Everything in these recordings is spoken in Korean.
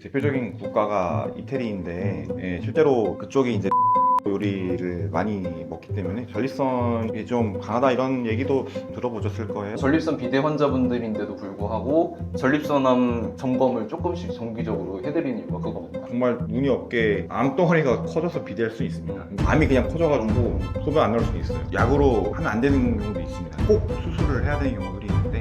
대표적인 국가가 이태리인데 실제로 그쪽이 이제 요리를 많이 먹기 때문에 전립선이 좀 강하다 이런 얘기도 들어보셨을 거예요. 전립선 비대 환자분들인데도 불구하고 전립선암 점검을 조금씩 정기적으로 해드리는 이유가 그겁니다. 정말 운이 없게 암덩어리가 커져서 비대할 수 있습니다. 암이 그냥 커져가지고 소변 안 나올 수도 있어요. 약으로 하면 안 되는 경우도 있습니다. 꼭 수술을 해야 되는 경우들이 있는데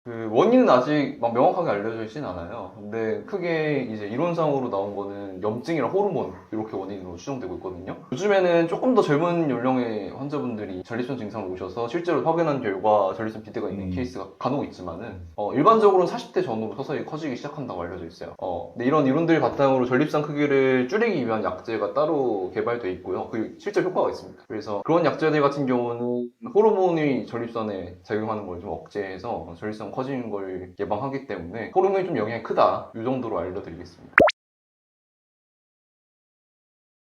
그 원인은 아직 막 명확하게 알려져 있진 않아요. 근데 크게 이제 이론상으로 나온 거는 염증이랑 호르몬 이렇게 원인으로 추정되고 있거든요. 요즘에는 조금 더 젊은 연령의 환자분들이 전립선 증상을 오셔서 실제로 확인한 결과 전립선 비대가 있는 케이스가 간혹 있지만은 일반적으로는 40대 전후로 서서히 커지기 시작한다고 알려져 있어요. 근데 이런 이론들 바탕으로 전립선 크기를 줄이기 위한 약제가 따로 개발돼 있고요. 그 실제 효과가 있습니다. 그래서 그런 약제들 같은 경우는 호르몬이 전립선에 작용하는 걸 좀 억제해서 전립선 커지는 걸 예방하기 때문에 호르몬이 좀 영향이 크다 이 정도로 알려드리겠습니다.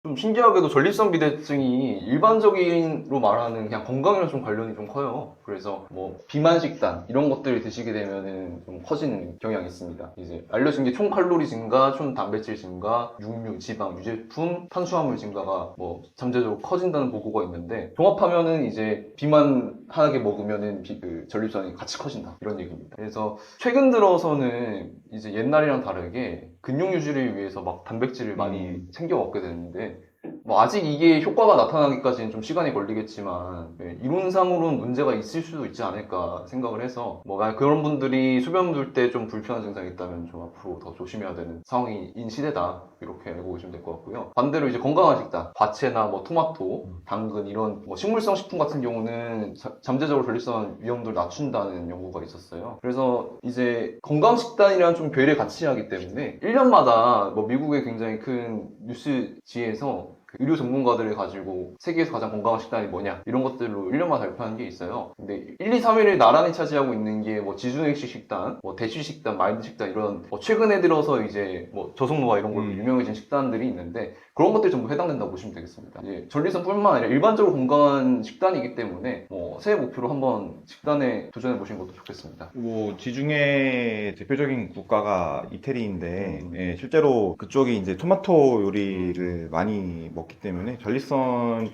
좀 신기하게도 전립선 비대증이 일반적인로 말하는 그냥 건강이랑 좀 관련이 좀 커요. 그래서 뭐 비만 식단 이런 것들을 드시게 되면은 좀 커지는 경향이 있습니다. 이제 알려진 게 총 칼로리 증가, 총 단백질 증가, 육류, 지방, 유제품, 탄수화물 증가가 뭐 잠재적으로 커진다는 보고가 있는데 종합하면은 이제 비만하게 먹으면은 전립선이 같이 커진다 이런 얘기입니다. 그래서 최근 들어서는 이제 옛날이랑 다르게 근육 유지를 위해서 막 단백질을 많이 챙겨 먹게 되는데 뭐 아직 이게 효과가 나타나기까지는 좀 시간이 걸리겠지만 이론상으로는 문제가 있을 수도 있지 않을까 생각을 해서 뭐 만약 그런 분들이 소변 둘 때 좀 불편한 증상이 있다면 좀 앞으로 더 조심해야 되는 상황인 시대다 이렇게 알고 계시면 될 것 같고요. 반대로 이제 건강한 식단, 과채나 뭐 토마토, 당근 이런 뭐 식물성 식품 같은 경우는 잠재적으로 전립선 위험도를 낮춘다는 연구가 있었어요. 그래서 이제 건강 식단이랑 좀 괴를 같이 하기 때문에 1년마다 뭐 미국의 굉장히 큰 뉴스지에서 그 의료 전문가들을 가지고 세계에서 가장 건강한 식단이 뭐냐 이런 것들로 1년마다 발표하는 게 있어요. 근데 1, 2, 3위를 나란히 차지하고 있는 게 뭐 지중해식 식단, 뭐 대쉬 식단, 마일드 식단 이런 뭐 최근에 들어서 이제 뭐 저속노화 이런 걸로 유명해진 식단들이 있는데 그런 것들이 전부 해당된다고 보시면 되겠습니다. 이제 전립선뿐만 아니라 일반적으로 건강한 식단이기 때문에 뭐 새해 목표로 한번 식단에 도전해 보시는 것도 좋겠습니다. 뭐 지중해 대표적인 국가가 이태리인데 실제로 그쪽이 이제 토마토 요리를 많이 먹기 때문에 전립선이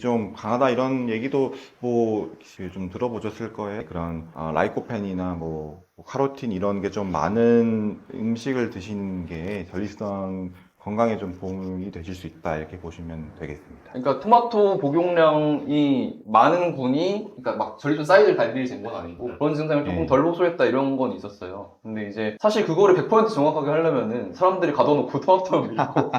좀 강하다 이런 얘기도 뭐 좀 들어보셨을 거예요. 그런 라이코펜이나 뭐 카로틴 이런 게 좀 많은 음식을 드시는 게 전립선 건강에 좀 도움이 되실 수 있다 이렇게 보시면 되겠습니다. 그러니까 토마토 복용량이 많은 분이 그러니까 막 전립선 사이즈를 달리게 된 건 아니고 그런 증상이 조금 덜 호소했다 이런 건 있었어요. 근데 이제 사실 그거를 100% 정확하게 하려면은 사람들이 가둬놓고 토마토만 먹이고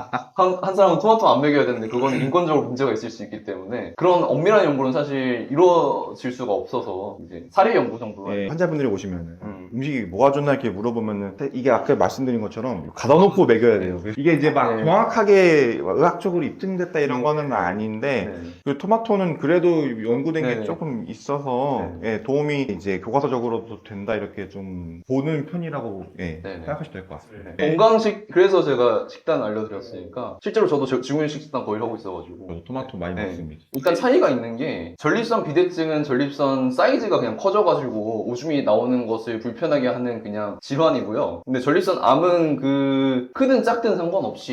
한 사람은 토마토 안 먹여야 되는데 그거는 인권적으로 문제가 있을 수 있기 때문에 그런 엄밀한 연구는 사실 이루어질 수가 없어서 이제 사례 연구 정도가 환자분들이 오시면은 음식이 뭐가 좋나 이렇게 물어보면은 이게 아까 말씀드린 것처럼 가둬놓고 먹여야 돼요. 이게 이제 막 정확하게 의학적으로 입증됐다 이런 거는 아닌데 그 토마토는 그래도 연구된 게 조금 있어서 도움이 이제 교과서적으로도 된다 이렇게 좀 보는 편이라고 생각하시면 될 것 같습니다. 건강식 그래서 제가 식단 알려드렸으니까 실제로 저도 지구인식 식단 거의 하고 있어가지고 저도 토마토 많이 먹습니다. 일단 차이가 있는 게 전립선 비대증은 전립선 사이즈가 그냥 커져가지고 오줌이 나오는 것을 불편하게 하는 그냥 질환이고요. 근데 전립선 암은 그 크든 작든 상관없이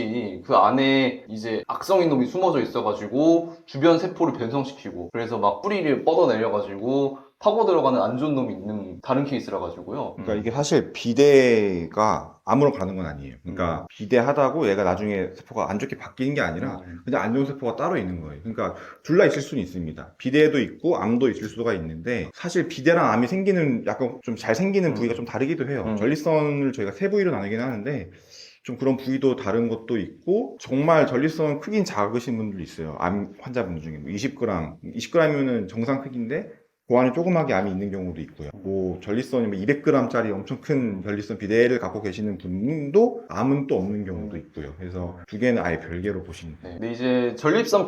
그 안에 이제 악성인 놈이 숨어져 있어가지고 주변 세포를 변성시키고 그래서 막 뿌리를 뻗어내려가지고 파고 들어가는 안 좋은 놈이 있는 다른 케이스라 가지고요. 그러니까 이게 사실 비대가 암으로 가는 건 아니에요. 그러니까 비대하다고 얘가 나중에 세포가 안 좋게 바뀌는 게 아니라 그냥 안 좋은 세포가 따로 있는 거예요. 그러니까 둘 다 있을 수는 있습니다. 비대도 있고 암도 있을 수가 있는데 사실 비대랑 암이 생기는 약간 좀 잘 생기는 부위가 좀 다르기도 해요. 전립선을 저희가 세 부위로 나누긴 하는데 좀 그런 부위도 다른 것도 있고 정말 전립선 크긴 작으신 분들도 있어요. 암 환자분들 중에 20g이면은 정상 크기인데 그 안에 조그맣게 암이 있는 경우도 있고요. 뭐 전립선이 200g짜리 엄청 큰 전립선 비대를 갖고 계시는 분도 암은 또 없는 경우도 있고요. 그래서 두 개는 아예 별개로 보시면 돼요. 근데 이제 전립선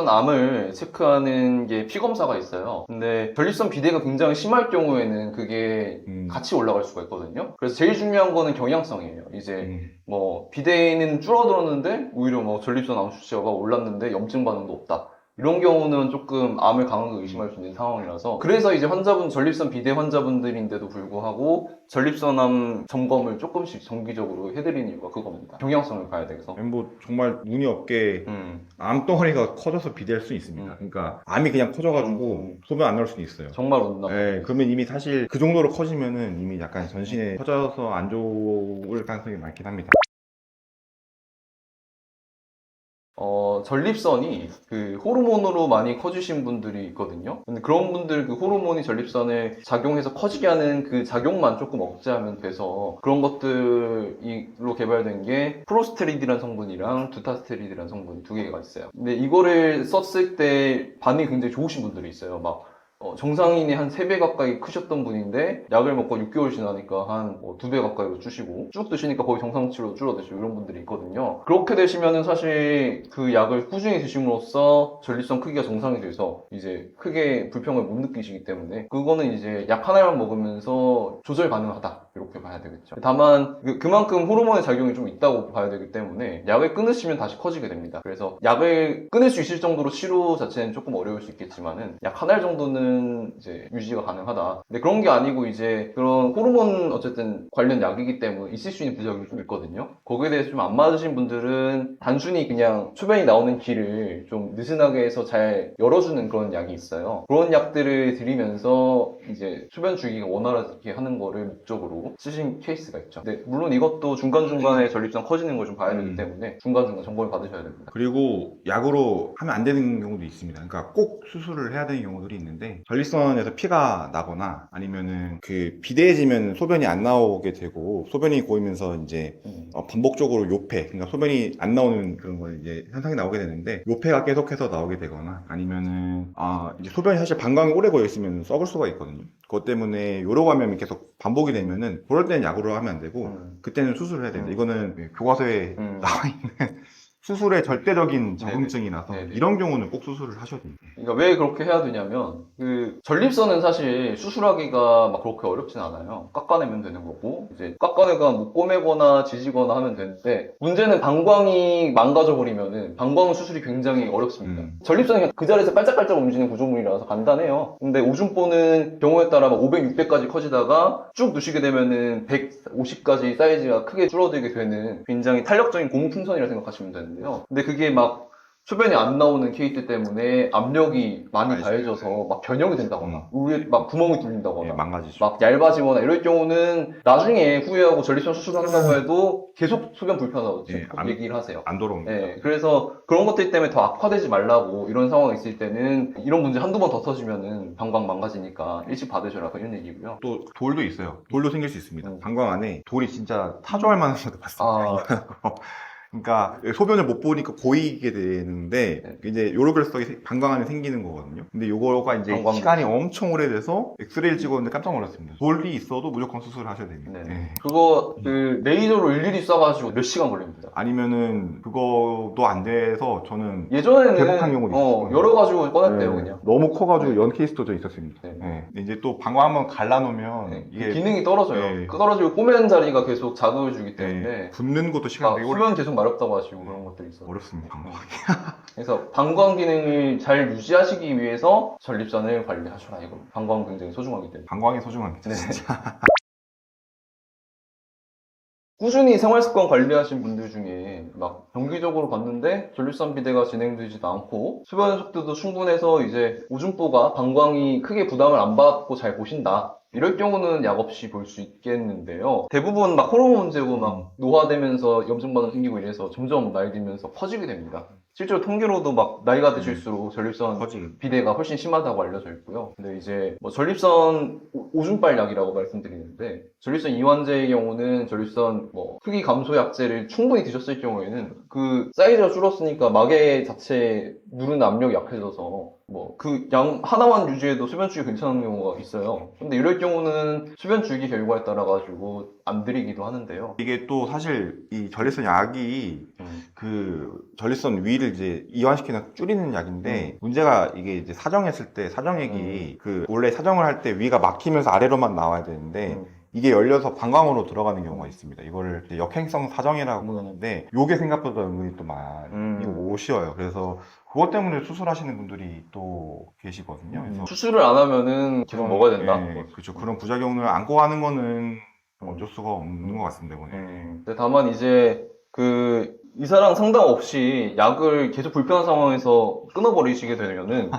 암을 체크하는 게 피검사가 있어요. 근데 전립선 비대가 굉장히 심할 경우에는 그게 같이 올라갈 수가 있거든요. 그래서 제일 중요한 거는 경향성이에요. 이제 뭐 비대는 줄어들었는데 오히려 뭐 전립선 암 수치가 올랐는데 염증 반응도 없다. 이런 경우는 조금 암을 강하게 의심할 수 있는 상황이라서 그래서 이제 전립선 비대 환자분들인데도 불구하고 전립선암 점검을 조금씩 정기적으로 해드리는 이유가 그겁니다. 경향성을 봐야 돼서. 뭐 정말 운이 없게 암덩어리가 커져서 비대할 수 있습니다. 그러니까 암이 그냥 커져가지고 소변 안 나올 수도 있어요. 정말 온다. 네, 그러면 이미 사실 그 정도로 커지면은 이미 약간 전신에 커져서 안 좋을 가능성이 많긴 합니다. 전립선이 그 호르몬으로 많이 커지신 분들이 있거든요. 근데 그런 분들 그 호르몬이 전립선에 작용해서 커지게 하는 그 작용만 조금 억제하면 돼서 그런 것들로 개발된 게 프로스테리드라는 성분이랑 두타스테리드라는 성분이 두 개가 있어요. 근데 이거를 썼을 때 반응이 굉장히 좋으신 분들이 있어요. 막 정상인이 한 3배 가까이 크셨던 분인데 약을 먹고 6개월 지나니까 한 2배 가까이로 쭈시고 쭉 드시니까 거의 정상치로 줄어드시고 이런 분들이 있거든요. 그렇게 되시면은 사실 그 약을 꾸준히 드심으로써 전립선 크기가 정상이 돼서 이제 크게 불평을 못 느끼시기 때문에 그거는 이제 약 하나만 먹으면서 조절 가능하다 이렇게 봐야 되겠죠. 다만 그만큼 호르몬의 작용이 좀 있다고 봐야 되기 때문에 약을 끊으시면 다시 커지게 됩니다. 그래서 약을 끊을 수 있을 정도로 치료 자체는 조금 어려울 수 있겠지만은 약 한 알 정도는 이제 유지가 가능하다. 근데 그런 게 아니고 이제 그런 호르몬 어쨌든 관련 약이기 때문에 있을 수 있는 부작용이 좀 있거든요. 거기에 대해서 좀 안 맞으신 분들은 단순히 그냥 소변이 나오는 길을 좀 느슨하게 해서 잘 열어주는 그런 약이 있어요. 그런 약들을 드리면서 이제 소변 주기가 원활하게 하는 거를 목적으로 쓰신 케이스가 있죠. 근데 물론 이것도 중간중간에 전립선 커지는 걸 좀 봐야 되기 때문에 중간중간 점검을 받으셔야 됩니다. 그리고 약으로 하면 안 되는 경우도 있습니다. 그러니까 꼭 수술을 해야 되는 경우들이 있는데 전립선에서 피가 나거나 아니면은 그 비대해지면 소변이 안 나오게 되고 소변이 고이면서 이제 반복적으로 요폐, 그러니까 소변이 안 나오는 그런 거 이제 현상이 나오게 되는데 요폐가 계속해서 나오게 되거나 아니면은 이제 소변이 사실 방광이 오래 고여 있으면 썩을 수가 있거든요. 그것 때문에 요로 감염이 계속 반복이 되면은 그럴 때는 약으로 하면 안 되고 그때는 수술을 해야 됩니다. 이거는 교과서에 나와 있는 수술의 절대적인 적응증이라서 네네. 이런 경우는 꼭 수술을 하셔야 됩니다. 그러니까 왜 그렇게 해야 되냐면 그 전립선은 사실 수술하기가 막 그렇게 어렵진 않아요. 깎아내면 되는 거고 이제 깎아내가 뭐 꼬매거나 지지거나 하면 되는데 문제는 방광이 망가져 버리면은 방광 수술이 굉장히 어렵습니다. 전립선이 그냥 그 자리에서 깔짝깔짝 움직이는 구조물이라서 간단해요. 근데 오줌보는 경우에 따라 막 500, 600까지 커지다가 쭉 누시게 되면은 150까지 사이즈가 크게 줄어들게 되는 굉장히 탄력적인 고무풍선이라 생각하시면 되는데요. 근데 그게 막 소변이 안 나오는 케이스 때문에 압력이 많이 가해져서 막 변형이 된다거나 우에 막 구멍이 뚫린다거나 예, 망가지죠. 막 얇아지거나 이럴 경우는 나중에 후회하고 전립선 수술한다고 해도 계속 소변 불편하다고 얘기를 하세요. 안 돌아옵니다. 네, 그래서 그런 것들 때문에 더 악화되지 말라고 이런 상황이 있을 때는 이런 문제 한두 번 더 터지면은 방광 망가지니까 일찍 받으셔라 이런 얘기고요. 또 돌도 있어요. 돌도 생길 수 있습니다. 방광 안에 돌이 진짜 타조할 만한 것도 봤습니다. 그러니까 소변을 못 보니까 고이게 되는데 이제 요로결석이 방광 안에 생기는 거거든요. 근데 요거가 이제 시간이 엄청 오래돼서 엑스레이를 찍었는데 깜짝 놀랐습니다. 돌이 있어도 무조건 수술을 하셔야 됩니다. 네. 그거 그 레이저로 일일이 쏴가지고 몇 시간 걸립니다. 아니면은 그거도 안 돼서 저는 예전에는 대복한 경우도 있어요. 열어가지고 꺼냈대요 그냥. 너무 커가지고 연 케이스도 저 있었습니다. 이제 또 방광 한번 갈라놓으면 이게 기능이 떨어져요. 떨어지고 꼬매는 자리가 계속 자극을 주기 때문에 붓는 것도 시간 되게 수면 계속 마렵다고 하시고 그런 것들이 있어요. 어렵습니다. 방광이. 그래서 방광 기능을 잘 유지하시기 위해서 전립선을 관리하셔라 이거. 방광 굉장히 소중하기 때문에. 방광이 소중합니다. 진짜. 꾸준히 생활습관 관리하신 분들 중에 막 정기적으로 봤는데 전립선 비대가 진행되지도 않고 소변 속도도 충분해서 이제 오줌보가 방광이 크게 부담을 안 받고 잘 보신다. 이럴 경우는 약 없이 볼 수 있겠는데요. 대부분 막 호르몬 문제고 막 노화되면서 염증 반응 생기고 이래서 점점 나이 들면서 커지게 됩니다. 실제로 통계로도 막 나이가 드실수록 전립선 비대가 훨씬 심하다고 알려져 있고요. 근데 이제 뭐 전립선 오줌빨 약이라고 말씀드리는데 전립선 이완제의 경우는 전립선 뭐 크기 감소 약제를 충분히 드셨을 경우에는 그 사이즈가 줄었으니까 마개 자체 누르는 압력이 약해져서 뭐 그 양 하나만 유지해도 소변 주기 괜찮은 경우가 있어요. 근데 이럴 경우는 소변 주기 결과에 따라 가지고 안 드리기도 하는데요. 이게 또 사실 이 전립선 약이 그 전립선 위를 이제 이완시키는 줄이는 약인데 문제가 이게 이제 사정했을 때 사정액이 그 원래 사정을 할 때 위가 막히면서 아래로만 나와야 되는데 이게 열려서 방광으로 들어가는 경우가 있습니다. 이거를 이제 역행성 사정이라고 하는데 요게 생각보다 은근히 또 많이 오시어요. 그래서 그것 때문에 수술하시는 분들이 또 계시거든요. 그래서 수술을 안 하면은 계속 먹어야 된다? 예, 그렇죠. 그런 부작용을 안고 가는 거는 어쩔 수가 없는 것 같습니다. 이거는. 근데 다만 이제 그 의사랑 상담 없이 약을 계속 불편한 상황에서 끊어버리시게 되면은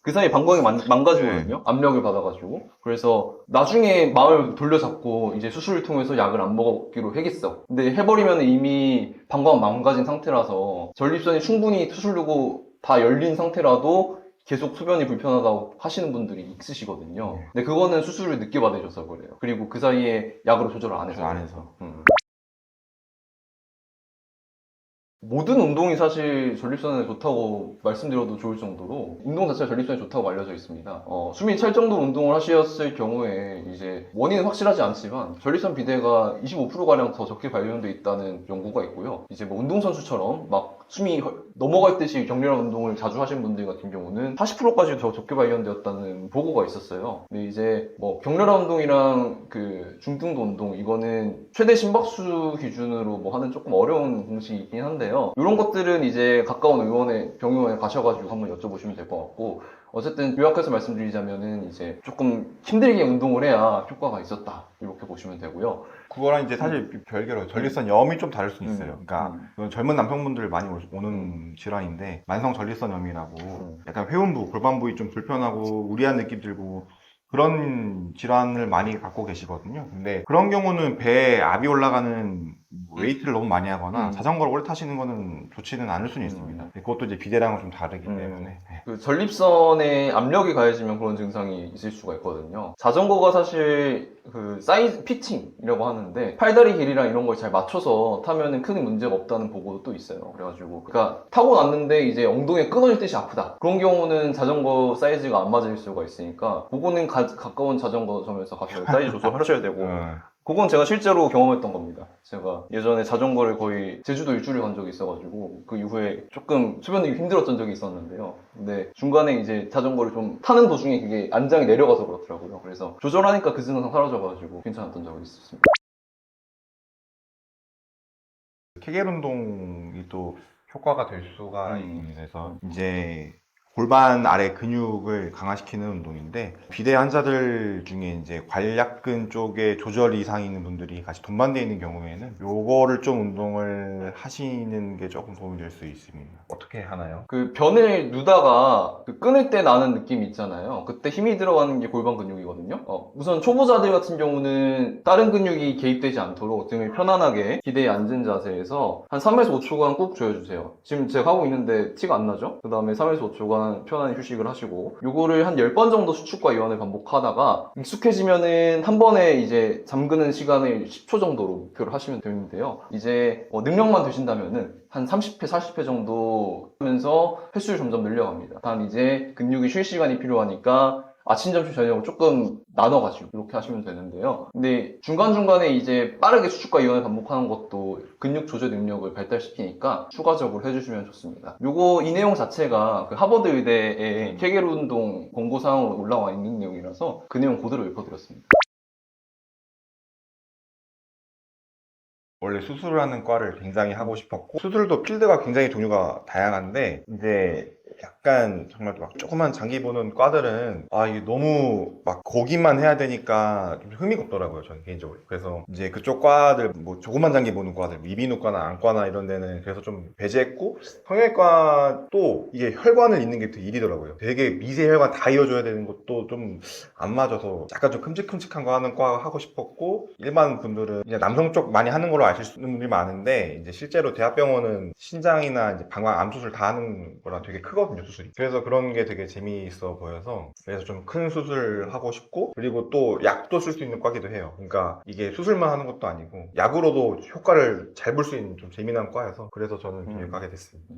그 사이 방광이 망가지거든요. 압력을 받아가지고. 그래서 나중에 마음을 돌려잡고 이제 수술을 통해서 약을 안 먹기로 하겠어. 근데 해버리면 이미 방광 망가진 상태라서 전립선이 충분히 수술되고 다 열린 상태라도 계속 소변이 불편하다고 하시는 분들이 있으시거든요. 근데 그거는 수술을 늦게 받으셔서 그래요. 그리고 그 사이에 약으로 조절을 안 해서. 안 해서. 모든 운동이 사실 전립선에 좋다고 말씀드려도 좋을 정도로 운동 자체가 전립선에 좋다고 알려져 있습니다. 숨이 찰 정도로 운동을 하셨을 경우에 이제 원인은 확실하지 않지만 전립선 비대가 25%가량 더 적게 발견돼 있다는 연구가 있고요. 이제 뭐 운동선수처럼 막 숨이 넘어갈 듯이 격렬한 운동을 자주 하시는 분들 같은 경우는 40%까지 더 적게 발견되었다는 보고가 있었어요. 근데 이제 뭐 격렬한 운동이랑 그 중등도 운동 이거는 최대 심박수 기준으로 뭐 하는 조금 어려운 공식이긴 한데요. 이런 것들은 이제 가까운 병의원에 가셔가지고 한번 여쭤보시면 될 것 같고 어쨌든 요약해서 말씀드리자면은 이제 조금 힘들게 운동을 해야 효과가 있었다 이렇게 보시면 되고요. 그거랑 이제 사실 별개로 전립선 염이 좀 다를 수 있어요. 그러니까 이건 젊은 남성분들 많이 오는 질환인데 만성 전립선염이라고 약간 회음부, 골반 부위 좀 불편하고 우리한 느낌 들고 그런 질환을 많이 갖고 계시거든요. 근데 그런 경우는 배에 압이 올라가는 웨이트를 너무 많이 하거나 자전거를 오래 타시는 거는 좋지는 않을 수는 있습니다. 그것도 이제 비대랑은 좀 다르기 때문에. 그 전립선에 압력이 가해지면 그런 증상이 있을 수가 있거든요. 자전거가 사실 그 사이즈 피팅이라고 하는데 팔다리 길이랑 이런 걸 잘 맞춰서 타면은 큰 문제가 없다는 보고도 또 있어요. 그래가지고 그러니까 타고 났는데 이제 엉덩이에 끊어질 듯이 아프다. 그런 경우는 자전거 사이즈가 안 맞을 수가 있으니까 그거는 가까운 자전거점에서 가서 사이즈 조절하셔야 되고 그건 제가 실제로 경험했던 겁니다. 제가 예전에 자전거를 거의 제주도 일주를 간 적이 있어가지고 그 이후에 조금 소변이 힘들었던 적이 있었는데요. 근데 중간에 이제 자전거를 좀 타는 도중에 그게 안장이 내려가서 그렇더라고요. 그래서 조절하니까 그 증상 사라져가지고 괜찮았던 적이 있었습니다. 케겔 운동이 또 효과가 될 수가 있습니다. 그래서 이제 골반 아래 근육을 강화시키는 운동인데 비대 환자들 중에 이제 관략근 쪽에 조절 이상이 있는 분들이 같이 동반되어 있는 경우에는 요거를 좀 운동을 하시는 게 조금 도움이 될 수 있습니다. 어떻게 하나요? 그 변을 누다가 그 끊을 때 나는 느낌이 있잖아요. 그때 힘이 들어가는 게 골반 근육이거든요. 우선 초보자들 같은 경우는 다른 근육이 개입되지 않도록 등을 편안하게 기대에 앉은 자세에서 한 3에서 5초간 꾹 조여주세요. 지금 제가 하고 있는데 티가 안 나죠? 그 다음에 3에서 5초간 편안히 휴식을 하시고 요거를 한 10번 정도 수축과 이완을 반복하다가 익숙해지면은 한 번에 이제 잠그는 시간을 10초 정도로 목표를 하시면 되는데요. 이제 능력만 되신다면은 한 30회, 40회 정도 하면서 횟수를 점점 늘려갑니다. 단 이제 근육이 쉴 시간이 필요하니까 아침, 점심, 저녁을 조금 나눠가지고 이렇게 하시면 되는데요. 근데 중간중간에 이제 빠르게 수축과 이완을 반복하는 것도 근육 조절 능력을 발달시키니까 추가적으로 해주시면 좋습니다. 이 내용 자체가 그 하버드 의대의 케겔 운동 권고사항으로 올라와 있는 내용이라서 그 내용 그대로 읊어드렸습니다. 원래 수술을 하는 과를 굉장히 하고 싶었고 수술도 필드가 굉장히 종류가 다양한데 이제 약간 정말 막 조그만 장기 보는 과들은 이게 너무 막 거기만 해야 되니까 좀 흥미가 없더라고요, 저는 개인적으로. 그래서 이제 그쪽 과들 뭐 조그만 장기 보는 과들 이비인후과나 안과나 이런 데는 그래서 좀 배제했고 성형외과도 이게 혈관을 잇는 게 되게 일이더라고요. 되게 미세 혈관 다 이어줘야 되는 것도 좀 안 맞아서 약간 좀 큼직큼직한 거 하는 과 하고 싶었고 일반 분들은 그냥 남성 쪽 많이 하는 걸로 아실 수 있는 분들이 많은데 이제 실제로 대학병원은 신장이나 이제 방광 암 수술 다 하는 거라 되게 크거든요, 수술이. 그래서 그런 게 되게 재미있어 보여서 그래서 좀 큰 수술 하고 싶고 그리고 또 약도 쓸 수 있는 과기도 해요. 그러니까 이게 수술만 하는 것도 아니고 약으로도 효과를 잘 볼 수 있는 좀 재미난 과여서 그래서 저는 여기 가게 됐습니다.